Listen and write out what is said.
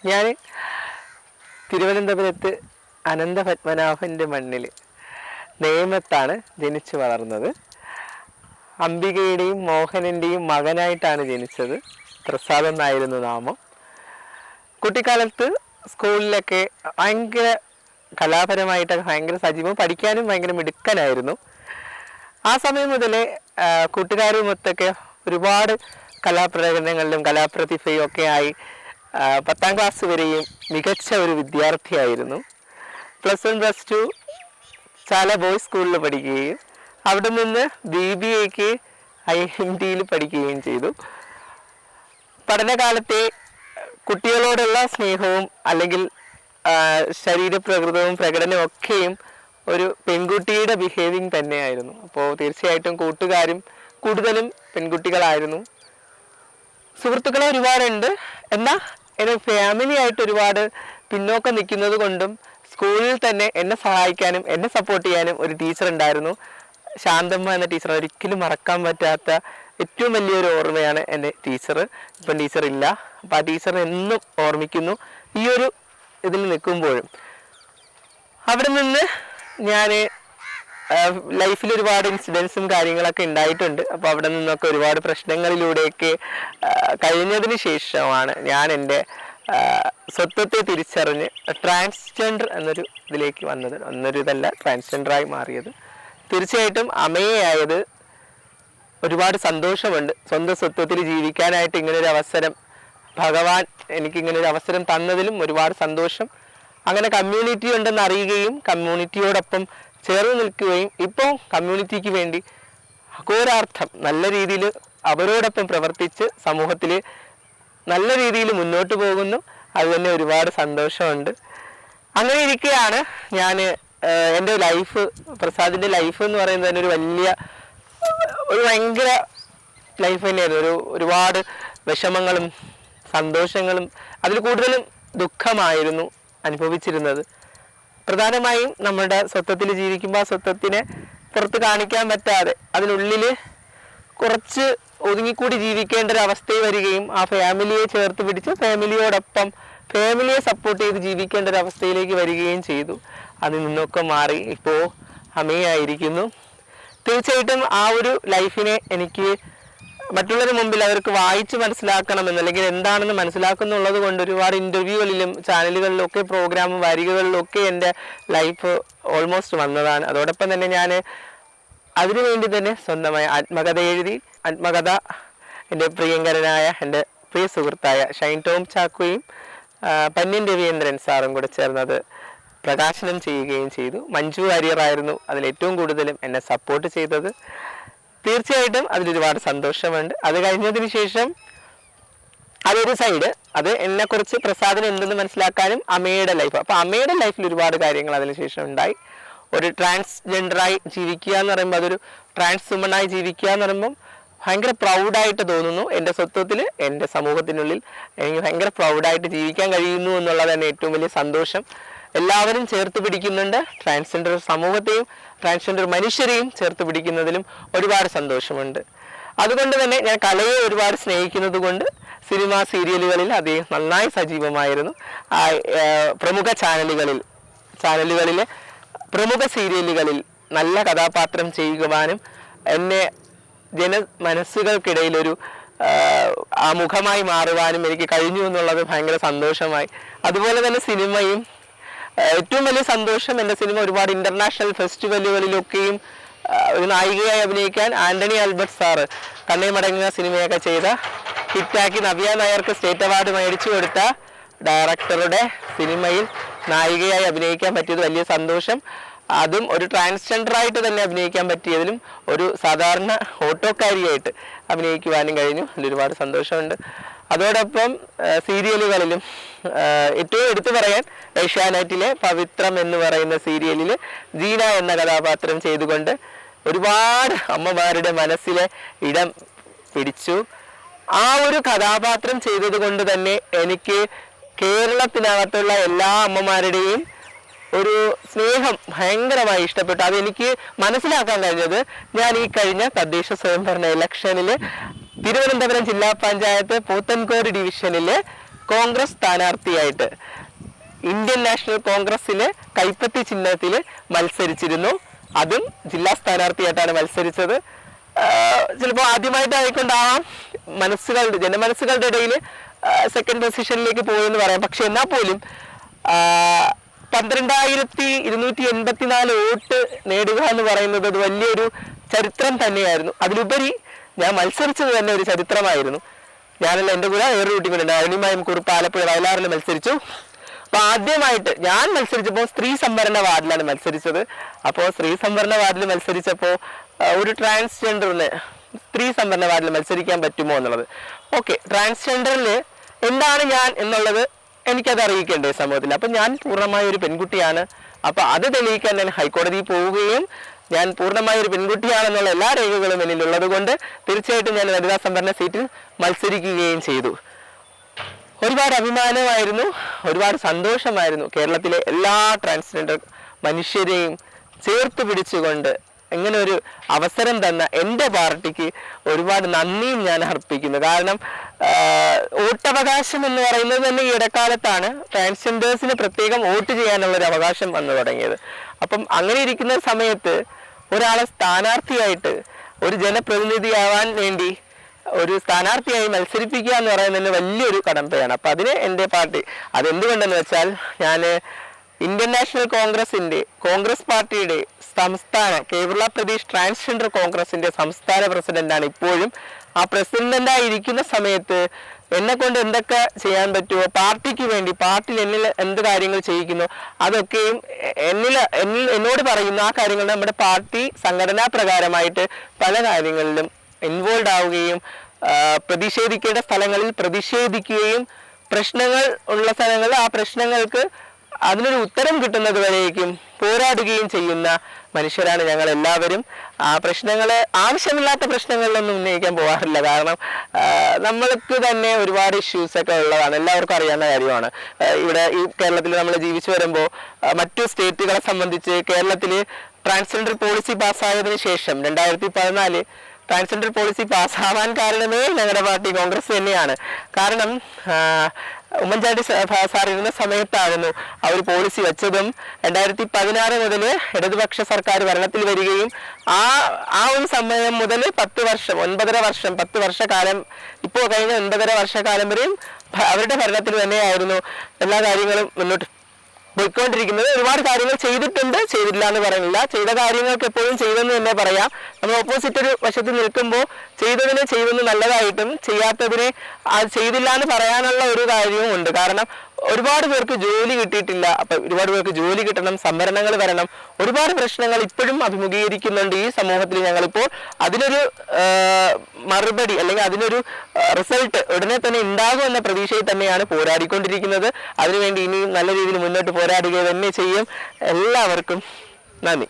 ഞാൻ തിരുവനന്തപുരത്ത് അനന്തപത്മനാഭൻ്റെ മണ്ണിൽ നേമത്താണ് ജനിച്ചു വളർന്നത്. അംബികയുടെയും മോഹനൻ്റെയും മകനായിട്ടാണ് ജനിച്ചത്. പ്രസാദ് എന്നായിരുന്നു നാമം. കുട്ടിക്കാലത്ത് സ്കൂളിലൊക്കെ ഭയങ്കര കലാപരമായിട്ടൊക്കെ ഭയങ്കര സജീവം, പഠിക്കാനും ഭയങ്കര മിടുക്കനായിരുന്നു. ആ സമയം മുതലേ കൂട്ടുകാരുമൊത്തൊക്കെ ഒരുപാട് കലാപ്രകടനങ്ങളിലും കലാപ്രതിഭയും ഒക്കെ ആയി 10ാം ക്ലാസ് വരെയും മികച്ച ഒരു വിദ്യാർത്ഥിയായിരുന്നു. +1 +2 ചാല ബോയ്സ് സ്കൂളിൽ പഠിക്കുകയും അവിടെ നിന്ന് BBAക്ക് IMTയിൽ പഠിക്കുകയും ചെയ്തു. പഠനകാലത്തെ കുട്ടികളോടുള്ള സ്നേഹവും അല്ലെങ്കിൽ ശരീരപ്രകൃതവും പ്രകടനവും ഒക്കെയും ഒരു പെൺകുട്ടിയുടെ ബിഹേവിങ് തന്നെയായിരുന്നു. അപ്പോൾ തീർച്ചയായിട്ടും കൂട്ടുകാരും കൂടുതലും പെൺകുട്ടികളായിരുന്നു. സുഹൃത്തുക്കളെ ഒരുപാടുണ്ട്. എന്നാൽ എൻ്റെ ഫാമിലി ആയിട്ട് ഒരുപാട് പിന്നോക്കം നിൽക്കുന്നത് കൊണ്ടും സ്കൂളിൽ തന്നെ എന്നെ സഹായിക്കാനും എന്നെ സപ്പോർട്ട് ചെയ്യാനും ഒരു ടീച്ചർ ഉണ്ടായിരുന്നു. ശാന്തമ്മ എന്ന ടീച്ചർ. ഒരിക്കലും മറക്കാൻ പറ്റാത്ത ഏറ്റവും വലിയൊരു ഓർമ്മയാണ് എൻ്റെ ടീച്ചർ. ഇപ്പം ടീച്ചർ ഇല്ല. അപ്പം ആ ടീച്ചറിനെ എന്നും ഓർമ്മിക്കുന്നു ഈ ഒരു ഇതിൽ നിൽക്കുമ്പോഴും. അവിടെ നിന്ന് ഞാൻ ലൈഫിൽ ഒരുപാട് ഇൻസിഡൻസും കാര്യങ്ങളൊക്കെ ഉണ്ടായിട്ടുണ്ട്. അപ്പോൾ അവിടെ നിന്നൊക്കെ ഒരുപാട് പ്രശ്നങ്ങളിലൂടെയൊക്കെ കഴിഞ്ഞതിന് ശേഷമാണ് ഞാൻ എൻ്റെ സ്വത്വത്തെ തിരിച്ചറിഞ്ഞ് ട്രാൻസ്ജെൻഡർ എന്നൊരു ഇതിലേക്ക് വന്നത്. ഒന്നൊരു ഇതല്ല, ട്രാൻസ്ജെൻഡറായി മാറിയത്. തീർച്ചയായിട്ടും അമ്മയായത് ഒരുപാട് സന്തോഷമുണ്ട്. സ്വന്തം സ്വത്വത്തിൽ ജീവിക്കാനായിട്ട് ഇങ്ങനൊരു അവസരം ഭഗവാൻ എനിക്കിങ്ങനൊരു അവസരം തന്നതിലും ഒരുപാട് സന്തോഷം. അങ്ങനെ കമ്മ്യൂണിറ്റി ഉണ്ടെന്ന് അറിയുകയും കമ്മ്യൂണിറ്റിയോടൊപ്പം ചേർന്ന് നിൽക്കുകയും ഇപ്പോൾ കമ്മ്യൂണിറ്റിക്ക് വേണ്ടി അഘോരാർത്ഥം നല്ല രീതിയിൽ അവരോടൊപ്പം പ്രവർത്തിച്ച് സമൂഹത്തിൽ നല്ല രീതിയിൽ മുന്നോട്ട് പോകുന്നു. അത് തന്നെ ഒരുപാട് സന്തോഷമുണ്ട്. അങ്ങനെ ഇരിക്കുകയാണ് ഞാൻ എൻ്റെ ലൈഫ്, പ്രസാദിൻ്റെ ലൈഫ് എന്ന് പറയുന്നത് തന്നെ ഒരു ഭയങ്കര ലൈഫ് തന്നെയായിരുന്നു. ഒരുപാട് വിഷമങ്ങളും സന്തോഷങ്ങളും അതിൽ കൂടുതലും ദുഃഖമായിരുന്നു അനുഭവിച്ചിരുന്നത്. പ്രധാനമായും നമ്മുടെ സ്വത്വത്തിൽ ജീവിക്കുമ്പോൾ ആ സ്വത്വത്തിനെ പുറത്ത് കാണിക്കാൻ പറ്റാതെ അതിനുള്ളിൽ കുറച്ച് ഒതുങ്ങിക്കൂടി ജീവിക്കേണ്ട ഒരു അവസ്ഥയിൽ വരികയും ആ ഫാമിലിയെ ചേർത്ത് പിടിച്ച് ഫാമിലിയോടൊപ്പം ഫാമിലിയെ സപ്പോർട്ട് ചെയ്ത് ജീവിക്കേണ്ട ഒരു അവസ്ഥയിലേക്ക് വരികയും ചെയ്തു. അതിൽ നിന്നൊക്കെ മാറി ഇപ്പോൾ അമ്മയായിരിക്കുന്നു. തീർച്ചയായിട്ടും ആ ഒരു ലൈഫിനെ എനിക്ക് മറ്റുള്ളവരുടെ മുമ്പിൽ അവർക്ക് വായിച്ച് മനസ്സിലാക്കണമെന്ന് അല്ലെങ്കിൽ എന്താണെന്ന് മനസ്സിലാക്കുന്നുള്ളത് കൊണ്ട് ഒരുപാട് ഇൻ്റർവ്യൂകളിലും ചാനലുകളിലും ഒക്കെ പ്രോഗ്രാമും വരികകളിലൊക്കെ എൻ്റെ ലൈഫ് ഓൾമോസ്റ്റ് വന്നതാണ്. അതോടൊപ്പം തന്നെ ഞാൻ അതിനുവേണ്ടി തന്നെ സ്വന്തമായ ആത്മകഥ എഴുതി. ആത്മകഥ എൻ്റെ പ്രിയങ്കരനായ എൻ്റെ പ്രിയ സുഹൃത്തായ ഷൈൻ ടോം ചാക്കോയും പന്ന്യൻ രവീന്ദ്രൻ സാറും കൂടെ ചേർന്നത് പ്രകാശനം ചെയ്യുകയും ചെയ്തു. മഞ്ജു വാര്യറായിരുന്നു അതിലേറ്റവും കൂടുതലും എന്നെ സപ്പോർട്ട് ചെയ്തത്. തീർച്ചയായിട്ടും അതിലൊരുപാട് സന്തോഷമുണ്ട്. അത് കഴിഞ്ഞതിന് ശേഷം അതൊരു സൈഡ്, അത് എന്നെക്കുറിച്ച് പ്രസാദിന് എന്തെന്ന് മനസ്സിലാക്കാനും അമ്മയുടെ ലൈഫ്. അപ്പോൾ അമ്മയുടെ ലൈഫിൽ ഒരുപാട് കാര്യങ്ങൾ അതിനുശേഷം ഉണ്ടായി. ഒരു ട്രാൻസ്ജെൻഡറായി ജീവിക്കുക എന്ന് പറയുമ്പോൾ, അതൊരു ട്രാൻസ് വുമണായി ജീവിക്കുക എന്ന് പറയുമ്പം ഭയങ്കര പ്രൗഡായിട്ട് തോന്നുന്നു. എൻ്റെ സ്വത്വത്തിൽ എൻ്റെ സമൂഹത്തിനുള്ളിൽ എനിക്ക് ഭയങ്കര പ്രൗഡായിട്ട് ജീവിക്കാൻ കഴിയുന്നു എന്നുള്ളത് തന്നെ ഏറ്റവും വലിയ സന്തോഷം. എല്ലാവരും ചേർത്ത് പിടിക്കുന്നുണ്ട്. ട്രാൻസ്ജെൻഡർ സമൂഹത്തെയും ട്രാൻസ്ജെൻഡർ മനുഷ്യരെയും ചേർത്ത് പിടിക്കുന്നതിലും ഒരുപാട് സന്തോഷമുണ്ട്. അതുകൊണ്ട് തന്നെ ഞാൻ കലയെ ഒരുപാട് സ്നേഹിക്കുന്നത് കൊണ്ട് സിനിമ സീരിയലുകളിൽ അദ്ദേഹം നന്നായി സജീവമായിരുന്നു. പ്രമുഖ ചാനലുകളിലെ പ്രമുഖ സീരിയലുകളിൽ നല്ല കഥാപാത്രം ചെയ്യുവാനും എന്നെ മനസ്സുകൾക്കിടയിലൊരു മുഖമായി മാറുവാനും എനിക്ക് കഴിഞ്ഞു എന്നുള്ളത് ഭയങ്കര സന്തോഷമായി. അതുപോലെ തന്നെ സിനിമയും ഏറ്റവും വലിയ സന്തോഷം, എൻ്റെ സിനിമ ഒരുപാട് ഇൻ്റർനാഷണൽ ഫെസ്റ്റിവലുകളിലൊക്കെയും ഒരു നായികയായി അഭിനയിക്കാൻ ആൻ്റണി ആൽബർട്ട് സാറ് കണ്ണേ മടങ്ങുക സിനിമയൊക്കെ ചെയ്ത ഹിറ്റാക്കി നവ്യ നായർക്ക് സ്റ്റേറ്റ് അവാർഡ് മേടിച്ചു കൊടുത്ത ഡയറക്ടറുടെ സിനിമയിൽ നായികയായി അഭിനയിക്കാൻ പറ്റിയത് വലിയ സന്തോഷം. അതും ഒരു ട്രാൻസ്ജെൻഡറായിട്ട് തന്നെ അഭിനയിക്കാൻ പറ്റിയതിലും ഒരു സാധാരണ ഓട്ടോക്കാരിയായിട്ട് അഭിനയിക്കുവാനും കഴിഞ്ഞു. അതിലൊരുപാട് സന്തോഷമുണ്ട്. അതോടൊപ്പം സീരിയലുകളിലും ഏറ്റവും എടുത്തു പറയാൻ ഏഷ്യാനെറ്റിലെ പവിത്രം എന്ന് പറയുന്ന സീരിയലിൽ ജീന എന്ന കഥാപാത്രം ചെയ്തുകൊണ്ട് ഒരുപാട് അമ്മമാരുടെ മനസ്സിലെ ഇടം പിടിച്ചു. ആ ഒരു കഥാപാത്രം ചെയ്തത് കൊണ്ട് തന്നെ എനിക്ക് കേരളത്തിനകത്തുള്ള എല്ലാ അമ്മമാരുടെയും ഒരു സ്നേഹം ഭയങ്കരമായി ഇഷ്ടപ്പെട്ടു. അതെനിക്ക് മനസ്സിലാക്കാൻ കഴിഞ്ഞത് ഞാൻ ഈ കഴിഞ്ഞ തദ്ദേശ സ്വയംഭരണ ഇലക്ഷനിൽ തിരുവനന്തപുരം ജില്ലാ പഞ്ചായത്ത് പോത്തൻകോട് ഡിവിഷനിൽ കോൺഗ്രസ് സ്ഥാനാർത്ഥിയായിട്ട് ഇന്ത്യൻ നാഷണൽ കോൺഗ്രസിലെ കൈപ്പത്തി ചിഹ്നത്തിൽ മത്സരിച്ചിരുന്നു. അതും ജില്ലാ സ്ഥാനാർത്ഥിയായിട്ടാണ് മത്സരിച്ചത്. ചിലപ്പോൾ ആദ്യമായിട്ടായിക്കൊണ്ടാവാം ജനമനസ്സുകളുടെ ഇടയിൽ സെക്കൻഡ് പൊസിഷനിലേക്ക് പോയെന്ന് പറയാം. പക്ഷെ എന്നാൽ പോലും 12,284 വോട്ട് നേടുക എന്ന് പറയുന്നത് അത് വലിയൊരു ചരിത്രം തന്നെയായിരുന്നു. അതിലുപരി ഞാൻ മത്സരിച്ചത് തന്നെ ഒരു ചരിത്രമായിരുന്നു. ഞാനല്ല, എൻ്റെ കൂടെ വേറൊരു കുട്ടി കൂടെ ഉണ്ട്, അരുണിമയം കുറുപ്പ്, ആലപ്പുഴ വയലാറിൽ മത്സരിച്ചു. അപ്പോൾ ആദ്യമായിട്ട് ഞാൻ മത്സരിച്ചപ്പോൾ സ്ത്രീ സംവരണ വാർഡിലാണ് മത്സരിച്ചത്. അപ്പോൾ സ്ത്രീ സംവരണ വാർഡിൽ മത്സരിച്ചപ്പോൾ ഒരു ട്രാൻസ്ജെൻഡറിന് സ്ത്രീ സംവരണ വാർഡിൽ മത്സരിക്കാൻ പറ്റുമോ എന്നുള്ളത്. ഓക്കെ, ട്രാൻസ്ജെൻഡറിൽ എന്താണ് ഞാൻ എന്നുള്ളത് എനിക്കത് അറിയിക്കേണ്ടേ സമൂഹത്തിൽ. അപ്പം ഞാൻ പൂർണ്ണമായ ഒരു പെൺകുട്ടിയാണ്. അപ്പോൾ അത് തെളിയിക്കാൻ ഞാൻ ഹൈക്കോടതിയിൽ പോവുകയും ഞാൻ പൂർണ്ണമായ ഒരു പെൺകുട്ടിയാണെന്നുള്ള എല്ലാ രേഖകളും എന്നിലുള്ളത് കൊണ്ട് തീർച്ചയായിട്ടും ഞാൻ വനിതാ സംവരണ സീറ്റിൽ മത്സരിക്കുകയും ചെയ്തു. ഒരുപാട് അഭിമാനമായിരുന്നു, ഒരുപാട് സന്തോഷമായിരുന്നു. കേരളത്തിലെ എല്ലാ ട്രാൻസ്ജെൻഡർ മനുഷ്യരെയും ചേർത്ത് പിടിച്ചുകൊണ്ട് ഇങ്ങനെ ഒരു അവസരം തന്ന എൻ്റെ പാർട്ടിക്ക് ഒരുപാട് നന്ദിയും ഞാൻ അർപ്പിക്കുന്നു. കാരണം വോട്ടവകാശം എന്ന് പറയുന്നത് തന്നെ ഈ ഇടക്കാലത്താണ് ട്രാൻസ്ജെൻഡേഴ്സിന് പ്രത്യേകം വോട്ട് ചെയ്യാനുള്ളൊരു അവകാശം വന്നു തുടങ്ങിയത്. അപ്പം അങ്ങനെ ഇരിക്കുന്ന സമയത്ത് ഒരാളെ സ്ഥാനാർത്ഥിയായിട്ട് ഒരു ജനപ്രതിനിധിയാവാൻ വേണ്ടി ഒരു സ്ഥാനാർത്ഥിയായി മത്സരിപ്പിക്കുക എന്ന് പറയുന്നത് വലിയൊരു കടമ്പയാണ്. അപ്പം അതിന് എൻ്റെ പാർട്ടി, അതെന്തുകൊണ്ടെന്ന് വെച്ചാൽ ഞാൻ ഇന്ത്യൻ നാഷണൽ കോൺഗ്രസ് പാർട്ടിയുടെ കേരള പ്രദേശ് ട്രാൻസ്ജെൻഡർ കോൺഗ്രസിന്റെ സംസ്ഥാന പ്രസിഡന്റാണ് ഇപ്പോഴും. ആ പ്രസിഡന്റായി ഇരിക്കുന്ന സമയത്ത് എന്നെ കൊണ്ട് എന്തൊക്കെ ചെയ്യാൻ പറ്റുമോ, പാർട്ടിക്ക് വേണ്ടി പാർട്ടിയിൽ എന്നിൽ എന്ത് കാര്യങ്ങൾ ചെയ്യിക്കുന്നു അതൊക്കെയും എന്നോട് പറയുന്നു. ആ കാര്യങ്ങൾ നമ്മുടെ പാർട്ടി സംഘടനാ പ്രകാരമായിട്ട് പല കാര്യങ്ങളിലും ഇൻവോൾവ് ആവുകയും പ്രതിഷേധിക്കേണ്ട സ്ഥലങ്ങളിൽ പ്രതിഷേധിക്കുകയും പ്രശ്നങ്ങൾ ഉള്ള സ്ഥലങ്ങളിൽ ആ പ്രശ്നങ്ങൾക്ക് അതിനൊരു ഉത്തരം കിട്ടുന്നത് വരേക്കും പോരാടുകയും ചെയ്യുന്ന മനുഷ്യരാണ് ഞങ്ങൾ എല്ലാവരും. ആ പ്രശ്നങ്ങൾ, ആവശ്യമില്ലാത്ത പ്രശ്നങ്ങളിലൊന്നും ഉന്നയിക്കാൻ പോകാറില്ല. കാരണം നമ്മൾക്ക് തന്നെ ഒരുപാട് ഇഷ്യൂസൊക്കെ ഉള്ളതാണ്, എല്ലാവർക്കും അറിയാവുന്ന കാര്യമാണ്. ഇവിടെ ഈ കേരളത്തിൽ നമ്മൾ ജീവിച്ചു വരുമ്പോൾ മറ്റു സ്റ്റേറ്റുകളെ സംബന്ധിച്ച് കേരളത്തിൽ ട്രാൻസ്ജെൻഡർ പോളിസി പാസ്സായതിനു ശേഷം 2014 ട്രാൻസ്ജെൻഡർ പോളിസി പാസ്സാവാൻ കാരണമേ ഞങ്ങളുടെ പാർട്ടി കോൺഗ്രസ് തന്നെയാണ്. കാരണം ഉമ്മൻചാണ്ടി സാർ ഇരുന്ന സമയത്തായിരുന്നു ആ ഒരു പോളിസി വെച്ചതും 2016 മുതൽ ഇടതുപക്ഷ സർക്കാർ ഭരണത്തിൽ വരികയും ആ ഒരു സമയം മുതൽ 10 വർഷക്കാലം ഇപ്പോൾ കഴിഞ്ഞ 9.5 വർഷക്കാലം വരെയും അവരുടെ ഭരണത്തിൽ തന്നെയായിരുന്നു എല്ലാ കാര്യങ്ങളും മുന്നോട്ട് പോയിക്കൊണ്ടിരിക്കുന്നത്. ഒരുപാട് കാര്യങ്ങൾ ചെയ്തിട്ടുണ്ട്, ചെയ്തില്ല എന്ന് പറയുന്നില്ല. ചെയ്ത കാര്യങ്ങൾക്ക് എപ്പോഴും ചെയ്തെന്ന് തന്നെ പറയാം. നമ്മൾ ഓപ്പോസിറ്റ് ഒരു വശത്ത് നിൽക്കുമ്പോൾ ചെയ്തതിനെ ചെയ്തെന്ന് നല്ലതായിട്ടും ചെയ്യാത്തതിനെ അത് ചെയ്തില്ല എന്ന് പറയാനുള്ള ഒരു കാര്യവും ഉണ്ട്. കാരണം ഒരുപാട് പേർക്ക് ജോലി കിട്ടിയിട്ടില്ല. അപ്പം ഒരുപാട് പേർക്ക് ജോലി കിട്ടണം, സംവരണങ്ങൾ വരണം, ഒരുപാട് പ്രശ്നങ്ങൾ ഇപ്പോഴും അഭിമുഖീകരിക്കുന്നുണ്ട് ഈ സമൂഹത്തിൽ. ഞങ്ങളിപ്പോൾ അതിനൊരു മറുപടി അല്ലെങ്കിൽ അതിനൊരു റിസൾട്ട് ഉടനെ തന്നെ ഉണ്ടാകും എന്ന പ്രതീക്ഷയിൽ തന്നെയാണ് പോരാടിക്കൊണ്ടിരിക്കുന്നത്. അതിനുവേണ്ടി ഇനിയും നല്ല രീതിയിൽ മുന്നോട്ട് പോരാടുക തന്നെ ചെയ്യും. എല്ലാവർക്കും നന്ദി.